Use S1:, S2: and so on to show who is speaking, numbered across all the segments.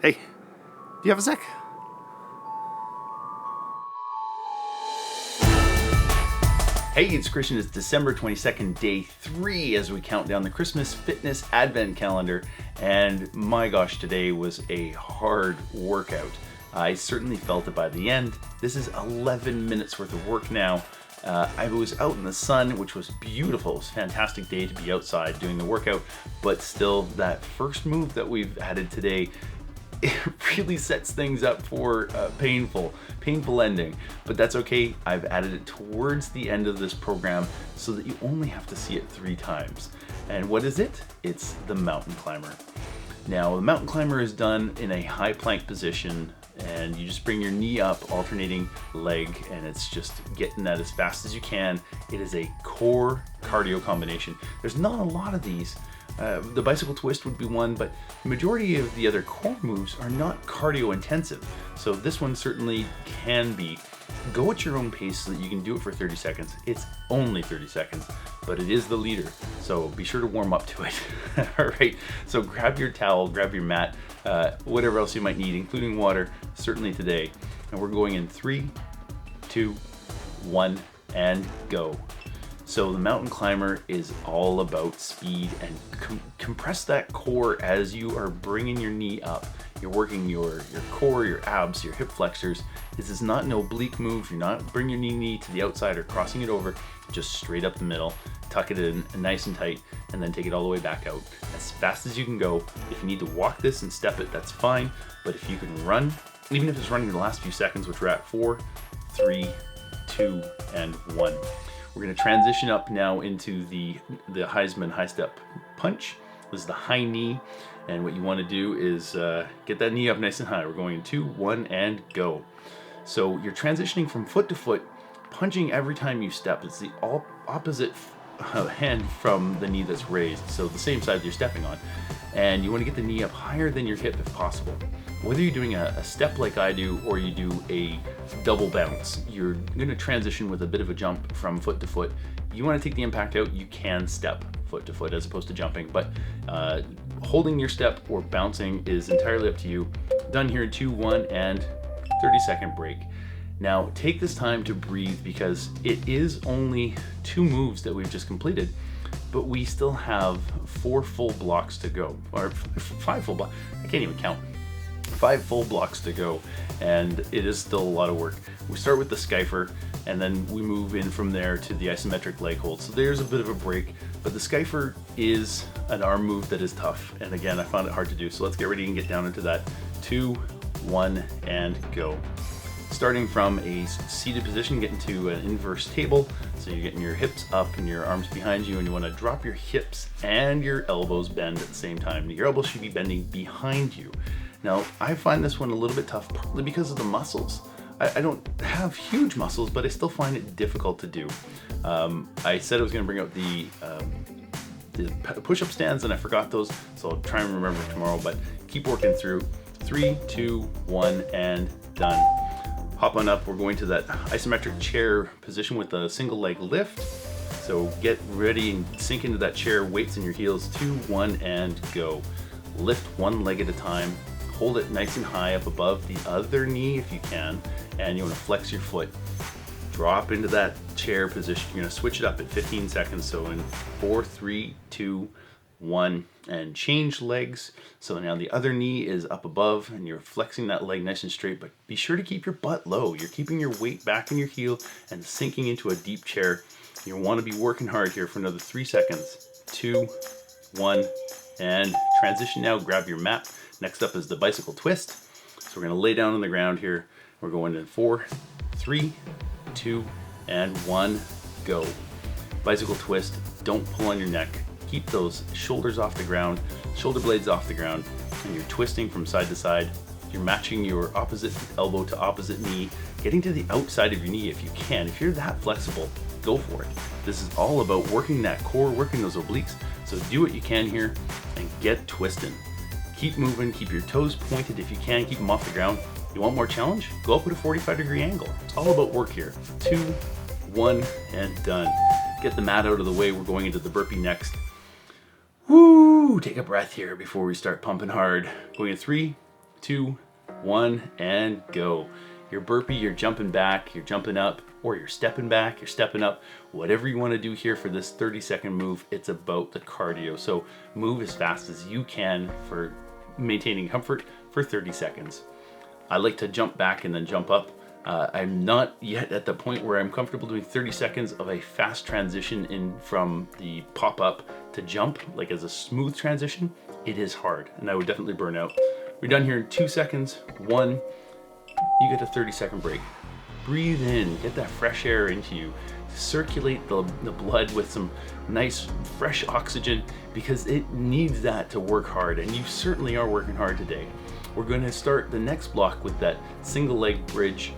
S1: Hey, do you have a sec? Hey, it's Christian. It's December 22nd, day 3 as we count down the Christmas Fitness Advent Calendar. And my gosh, today was a hard workout. I certainly felt it by the end. This is 11 minutes worth of work now. I was out in the sun, which was beautiful. It was a fantastic day to be outside doing the workout. But still, that first move that we've added today, it really sets things up for a painful ending, but that's okay. I've added it towards the end of this program so that you only have to see it 3 times. And what is it? It's the mountain climber. Now, the mountain climber is done in a high plank position, and you just bring your knee up, alternating leg, and it's just getting that as fast as you can. It is a core cardio combination. There's not a lot of these. The bicycle twist would be one, but the majority of the other core moves are not cardio intensive. So this one certainly can be. Go at your own pace so that you can do it for 30 seconds. It's only 30 seconds, but it is the leader. So be sure to warm up to it. All right, so grab your towel, grab your mat, whatever else you might need, including water, certainly today. And we're going in 3, 2, 1, and go. So the mountain climber is all about speed and compress that core as you are bringing your knee up. You're working your core, your abs, your hip flexors. This is not an oblique move. You're not bringing your knee to the outside or crossing it over, just straight up the middle. Tuck it in nice and tight, and then take it all the way back out as fast as you can go. If you need to walk this and step it, that's fine. But if you can run, even if it's running the last few seconds, which we're at 4, 3, 2, and 1. We're going to transition up now into the Heisman high step punch. This is the high knee, and what you want to do is get that knee up nice and high. We're going in 2, 1, and go. So you're transitioning from foot to foot, punching every time you step. It's the opposite hand from the knee that's raised, so the same side you're stepping on. And you want to get the knee up higher than your hip if possible. Whether you're doing a step like I do or you do a double bounce, you're going to transition with a bit of a jump from foot to foot. You want to take the impact out, you can step foot to foot as opposed to jumping, but holding your step or bouncing is entirely up to you. Done here in 2, 1, and 30-second break. Now take this time to breathe because it is only 2 moves that we've just completed, but we still have 4 full blocks to go, or 5 full blocks. I can't even count. 5 full blocks to go, and it is still a lot of work. We start with the Skyfer, and then we move in from there to the isometric leg hold. So there's a bit of a break, but the Skyfer is an arm move that is tough. And again, I found it hard to do. So let's get ready and get down into that. 2, 1, and go. Starting from a seated position, get into an inverse table. So you're getting your hips up and your arms behind you, and you want to drop your hips and your elbows bend at the same time. Your elbows should be bending behind you. Now, I find this one a little bit tough, partly because of the muscles. I don't have huge muscles, but I still find it difficult to do. I said I was going to bring out the push-up stands, and I forgot those, so I'll try and remember tomorrow, but keep working through. 3, 2, 1, and done. Hop on up. We're going to that isometric chair position with a single leg lift. So get ready and sink into that chair, weights in your heels. 2, 1, and go. Lift one leg at a time. Hold it nice and high up above the other knee if you can, and you want to flex your foot. Drop into that chair position. You're going to switch it up at 15 seconds. So in 4, 3, 2, 1, and change legs. So now the other knee is up above, and you're flexing that leg nice and straight, but be sure to keep your butt low. You're keeping your weight back in your heel and sinking into a deep chair. You want to be working hard here for another 3 seconds. 2, 1, and transition now. Grab your mat. Next up is the bicycle twist. So we're going to lay down on the ground here. We're going in 4, 3, 2, and 1, go. Bicycle twist. Don't pull on your neck. Keep those shoulders off the ground, shoulder blades off the ground, and you're twisting from side to side. You're matching your opposite elbow to opposite knee, getting to the outside of your knee if you can. If you're that flexible, go for it. This is all about working that core, working those obliques. So do what you can here and get twisting. Keep moving, keep your toes pointed if you can, keep them off the ground. You want more challenge? Go up with a 45-degree angle. It's all about work here. 2, 1, and done. Get the mat out of the way. We're going into the burpee next. Woo! Take a breath here before we start pumping hard. Going in 3, 2, 1, and go. Your burpee, you're jumping back, you're jumping up, or you're stepping back, you're stepping up. Whatever you want to do here for this 30-second move, it's about the cardio. So move as fast as you can for maintaining comfort for 30 seconds. I like to jump back and then jump up. I'm not yet at the point where I'm comfortable doing 30 seconds of a fast transition in from the pop up to jump, like as a smooth transition. It is hard, and I would definitely burn out. We're done here in 2 seconds. 1, you get a 30-second break. Breathe in, get that fresh air into you. Circulate the blood with some nice fresh oxygen, because it needs that to work hard, and you certainly are working hard today. We're going to start the next block with that single leg bridge.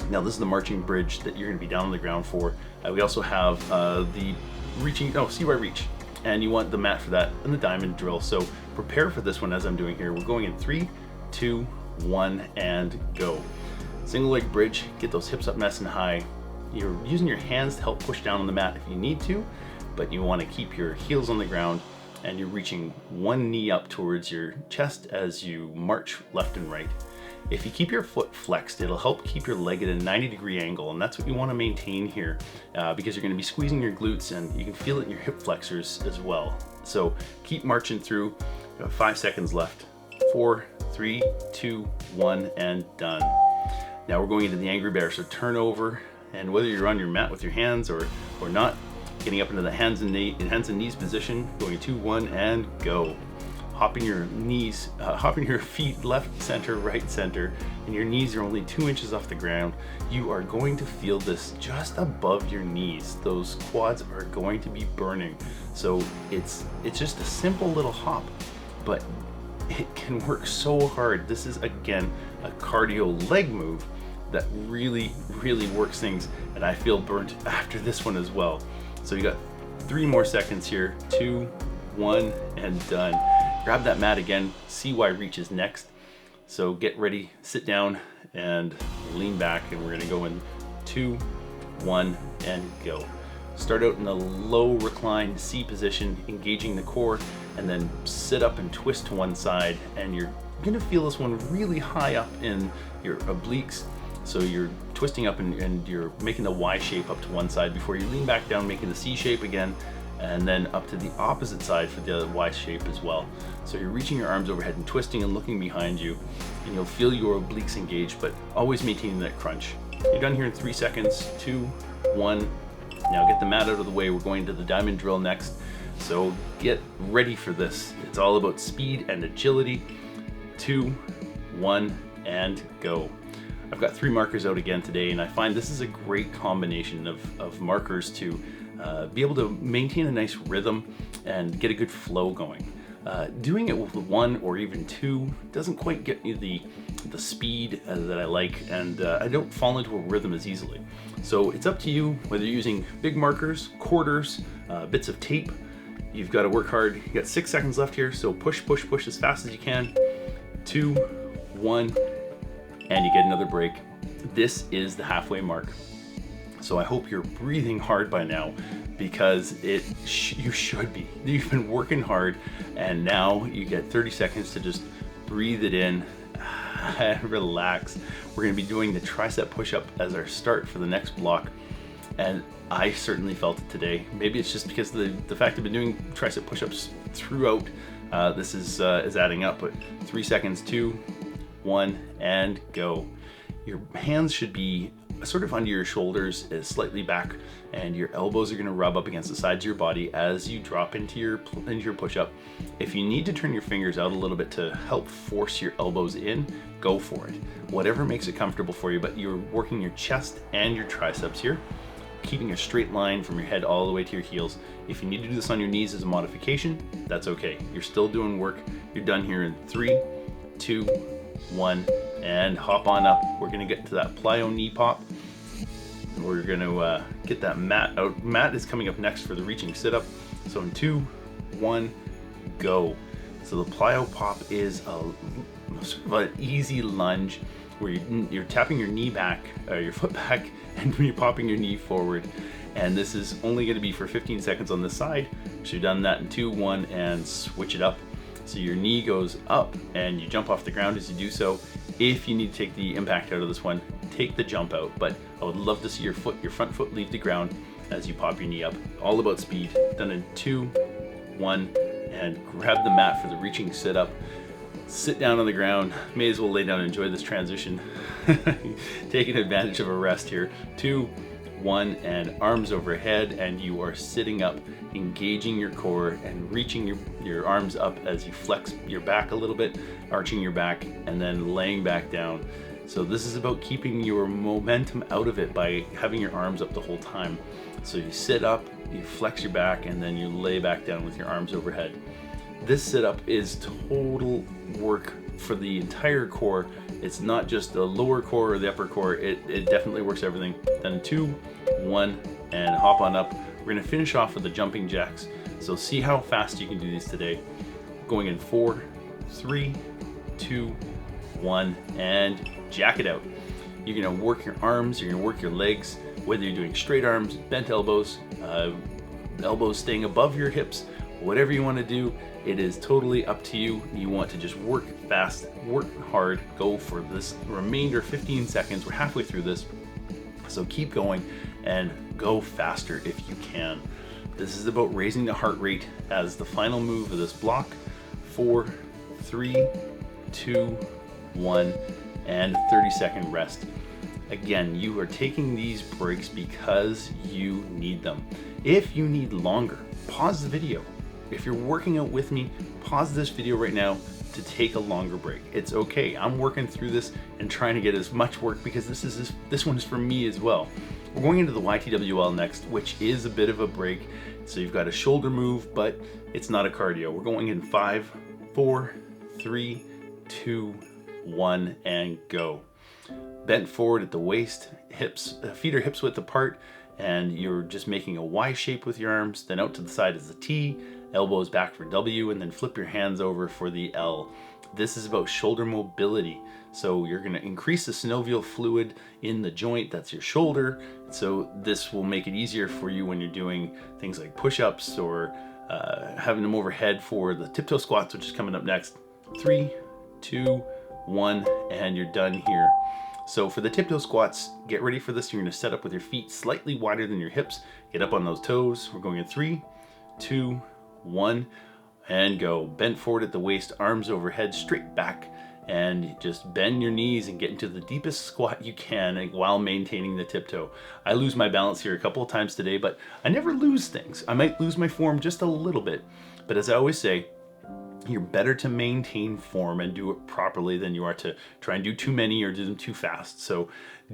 S1: Now this is the marching bridge that you're going to be down on the ground for. We also have the reaching, CY reach, and you want the mat for that and the diamond drill. So prepare for this one as I'm doing here. We're going in 3, 2, 1, and go. Single leg bridge, get those hips up nice and high. You're using your hands to help push down on the mat if you need to, but you want to keep your heels on the ground, and you're reaching one knee up towards your chest as you march left and right. If you keep your foot flexed, it'll help keep your leg at a 90-degree angle, and that's what you want to maintain here, because you're going to be squeezing your glutes, and you can feel it in your hip flexors as well. So keep marching through. You have 5 seconds left. 4, 3, 2, 1, and done. Now we're going into the angry bear, so turn over, and whether you're on your mat with your hands or not, getting up into the hands and knees position, going 2, 1, and go. Hopping your knees, hopping your feet left center, right center, and your knees are only 2 inches off the ground. You are going to feel this just above your knees. Those quads are going to be burning. So it's just a simple little hop, but it can work so hard. This is, again, a cardio leg move that really, really works things, and I feel burnt after this one as well. So you got 3 more seconds here. 2, 1, and done. Grab that mat again. CY reach is next. So get ready, sit down, and lean back, and we're gonna go in 2, 1, and go. Start out in a low reclined C position, engaging the core, and then sit up and twist to one side, and you're gonna feel this one really high up in your obliques. So you're twisting up and you're making the Y shape up to one side before you lean back down, making the C shape again, and then up to the opposite side for the Y shape as well. So you're reaching your arms overhead and twisting and looking behind you, and you'll feel your obliques engaged, but always maintaining that crunch. You're done here in 3 seconds. 2, 1. Now get the mat out of the way. We're going to the diamond drill next. So get ready for this. It's all about speed and agility. 2, 1, and go. I've got 3 markers out again today, and I find this is a great combination of markers to be able to maintain a nice rhythm and get a good flow going. Doing it with 1 or even 2 doesn't quite get me the speed that I like, and I don't fall into a rhythm as easily. So it's up to you whether you're using big markers, quarters, bits of tape. You've got to work hard. You got 6 seconds left here, so push, push, push as fast as you can. 2, 1, and you get another break. This is the halfway mark. So I hope you're breathing hard by now, because you should be. You've been working hard, and now you get 30 seconds to just breathe it in and relax. We're going to be doing the tricep push-up as our start for the next block, and I certainly felt it today. Maybe it's just because the fact I've been doing tricep push-ups throughout, this is adding up, but 3 seconds, 2, 1, and go. Your hands should be sort of under your shoulders, slightly back, and your elbows are going to rub up against the sides of your body as you drop into your push-up. If you need to turn your fingers out a little bit to help force your elbows in, go for it. Whatever makes it comfortable for you, but you're working your chest and your triceps here, keeping a straight line from your head all the way to your heels. If you need to do this on your knees as a modification, that's okay. You're still doing work. You're done here in 3, 2, 1, and hop on up. We're gonna get to that Plyo Knee-pop. We're gonna get that mat out. Mat is coming up next for the reaching sit-up. So in 2, 1, go. So the Plyo pop is sort of an easy lunge where you're tapping your knee back, your foot back, and you're popping your knee forward. And this is only gonna be for 15 seconds on this side. So you've done that in 2, 1, and switch it up. So your knee goes up and you jump off the ground as you do so. If you need to take the impact out of this one, take the jump out, but I would love to see your front foot leave the ground as you pop your knee up. All about speed. Done in 2, 1, and grab the mat for the reaching sit up. Sit down on the ground. May as well lay down and enjoy this transition. Taking advantage of a rest here. 2, 1, and arms overhead, and you are sitting up, engaging your core and reaching your arms up as you flex your back a little bit, arching your back, and then laying back down. So this is about keeping your momentum out of it by having your arms up the whole time. So you sit up, you flex your back, and then you lay back down with your arms overhead. This sit-up is total work for the entire core. It's not just the lower core or the upper core. It definitely works everything. Then 2, 1, and hop on up. We're gonna finish off with the jumping jacks. So see how fast you can do these today. Going in 4, 3, 2, 1, and jack it out. You're gonna work your arms, you're gonna work your legs, whether you're doing straight arms, bent elbows, elbows staying above your hips, whatever you wanna do, it is totally up to you. You want to just work fast, work hard, go for this remainder 15 seconds. We're halfway through this, so keep going and go faster if you can. This is about raising the heart rate as the final move of this block. 4, 3, 2, 1, and 30-second rest. Again, you are taking these breaks because you need them. If you need longer, pause the video. If you're working out with me, pause this video right now to take a longer break. It's okay. I'm working through this and trying to get as much work because this one is for me as well. We're going into the YTWL next, which is a bit of a break. So you've got a shoulder move, but it's not a cardio. We're going in 5, 4, 3, 2, 1, and go. Bent forward at the waist, hips, feet are hips width apart, and you're just making a Y shape with your arms, then out to the side is the T, elbows back for W, and then flip your hands over for the L. This is about shoulder mobility. So you're gonna increase the synovial fluid in the joint, that's your shoulder. So this will make it easier for you when you're doing things like push-ups or having them overhead for the tiptoe squats, which is coming up next. 3, 2, 1, and you're done here. So for the tiptoe squats, get ready for this. You're gonna set up with your feet slightly wider than your hips. Get up on those toes. We're going in 3, 2, 1, and go. Bent forward at the waist, arms overhead, straight back, and just bend your knees and get into the deepest squat you can while maintaining the tiptoe. I lose my balance here a couple of times today, but I never lose things. I might lose my form just a little bit, but as I always say, you're better to maintain form and do it properly than you are to try and do too many or do them too fast. So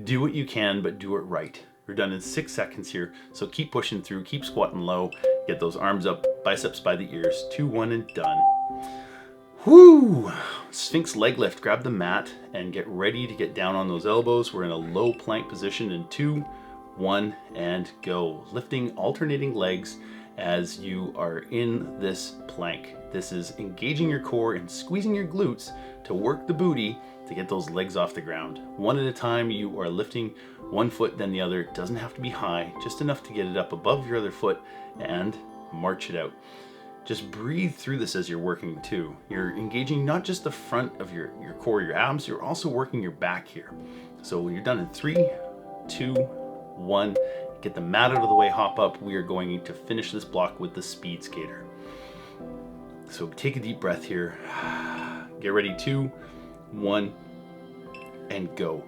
S1: do what you can, but do it right. You're done in 6 seconds here. So keep pushing through, keep squatting low, get those arms up, biceps by the ears. 2, 1, and done. Whoo! Sphinx leg lift. Grab the mat and get ready to get down on those elbows. We're in a low plank position in 2, 1, and go. Lifting alternating legs as you are in this plank. This is engaging your core and squeezing your glutes to work the booty to get those legs off the ground. One at a time, you are lifting one foot then the other. It doesn't have to be high, just enough to get it up above your other foot and march it out. Just breathe through this as you're working too. You're engaging not just the front of your core, your abs, you're also working your back here. So when you're done in 3, 2, 1, get the mat out of the way, hop up. We are going to finish this block with the speed skater. So take a deep breath here. Get ready, 2, 1, and go.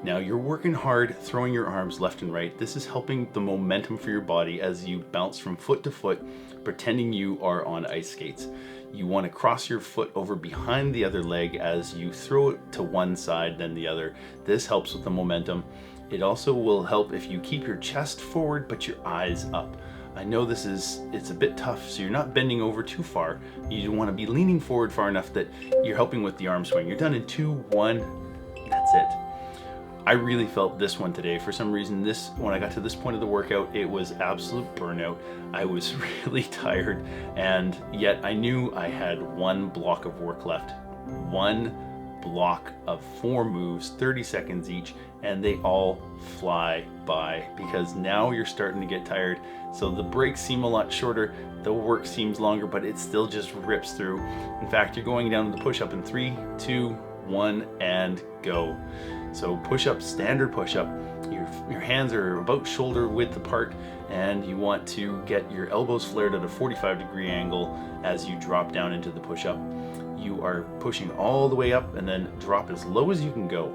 S1: Now you're working hard, throwing your arms left and right. This is helping the momentum for your body as you bounce from foot to foot, pretending you are on ice skates. You want to cross your foot over behind the other leg as you throw it to one side, then the other. This helps with the momentum. It also will help if you keep your chest forward, but your eyes up. I know it's a bit tough, so you're not bending over too far. You want to be leaning forward far enough that you're helping with the arm swing. You're done in 2, 1, that's it. I really felt this one today. For some reason, when I got to this point of the workout, it was absolute burnout. I was really tired, and yet I knew I had one block of work left. One block of 4 moves, 30 seconds each, and they all fly by because now you're starting to get tired. So the breaks seem a lot shorter, the work seems longer, but it still just rips through. In fact, you're going down to the push-up in 3, 2, 1, and go. So push-up, standard push-up, your hands are about shoulder width apart, and you want to get your elbows flared at a 45-degree angle as you drop down into the push-up. You are pushing all the way up and then drop as low as you can go.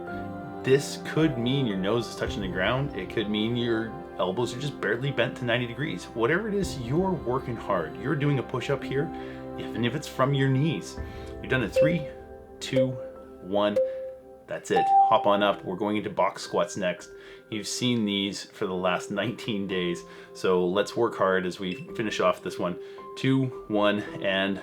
S1: This could mean your nose is touching the ground. It could mean your elbows are just barely bent to 90 degrees. Whatever it is, you're working hard. You're doing a push-up here, even if it's from your knees. You're done in 3, 2, 1. That's it. Hop on up. We're going into box squats next. You've seen these for the last 19 days. So let's work hard as we finish off this one. 2, 1, and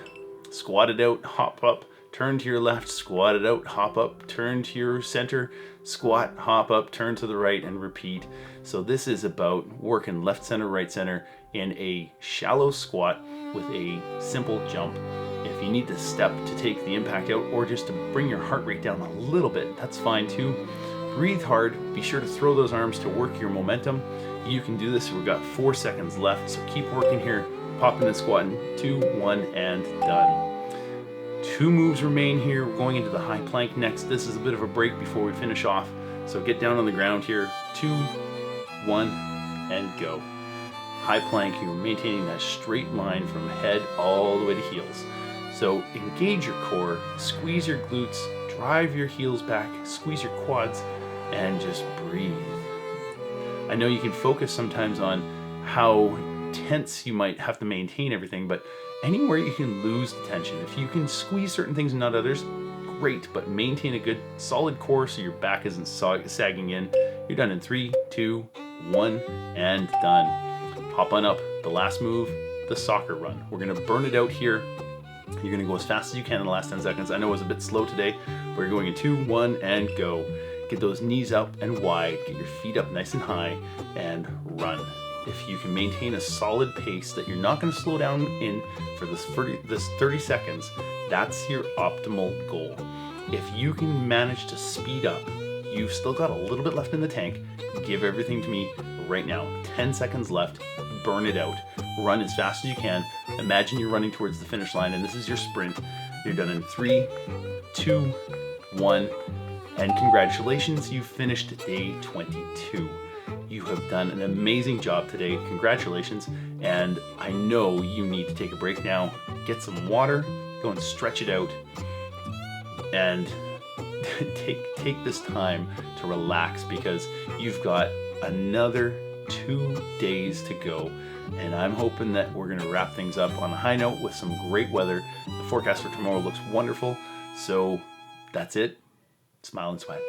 S1: squat it out, hop up, turn to your left, squat it out, hop up, turn to your center, squat, hop up, turn to the right, and repeat. So this is about working left center, right center in a shallow squat with a simple jump. If you need to step to take the impact out or just to bring your heart rate down a little bit, that's fine too. Breathe hard. Be sure to throw those arms to work your momentum. You can do this. We've got 4 seconds left, so keep working here. Popping and squatting. 2, 1, and done. 2 moves remain here. We're going into the high plank next. This is a bit of a break before we finish off. So get down on the ground here. 2, 1, and go. High plank, you're maintaining that straight line from head all the way to heels. So engage your core, squeeze your glutes, drive your heels back, squeeze your quads, and just breathe. I know you can focus sometimes on how tense you might have to maintain everything, but anywhere you can lose the tension. If you can squeeze certain things and not others, great, but maintain a good solid core so your back isn't sagging in. You're done in 3, 2, 1, and done. Hop on up. The last move, the soccer run. We're gonna burn it out here. You're gonna go as fast as you can in the last 10 seconds. I know it was a bit slow today, but you're going in 2, 1, and go. Get those knees up and wide, get your feet up nice and high, and run. If you can maintain a solid pace that you're not gonna slow down in for this 30 seconds, that's your optimal goal. If you can manage to speed up, you've still got a little bit left in the tank. Give everything to me right now. 10 seconds left, burn it out. Run as fast as you can. Imagine you're running towards the finish line and this is your sprint. You're done in 3, 2, 1, and congratulations, you finished day 22. You have done an amazing job today. Congratulations. And I know you need to take a break now. Get some water, go and stretch it out, and take this time to relax because you've got another 2 days to go. And I'm hoping that we're gonna wrap things up on a high note with some great weather. The forecast for tomorrow looks wonderful. So that's it. Smile and sweat.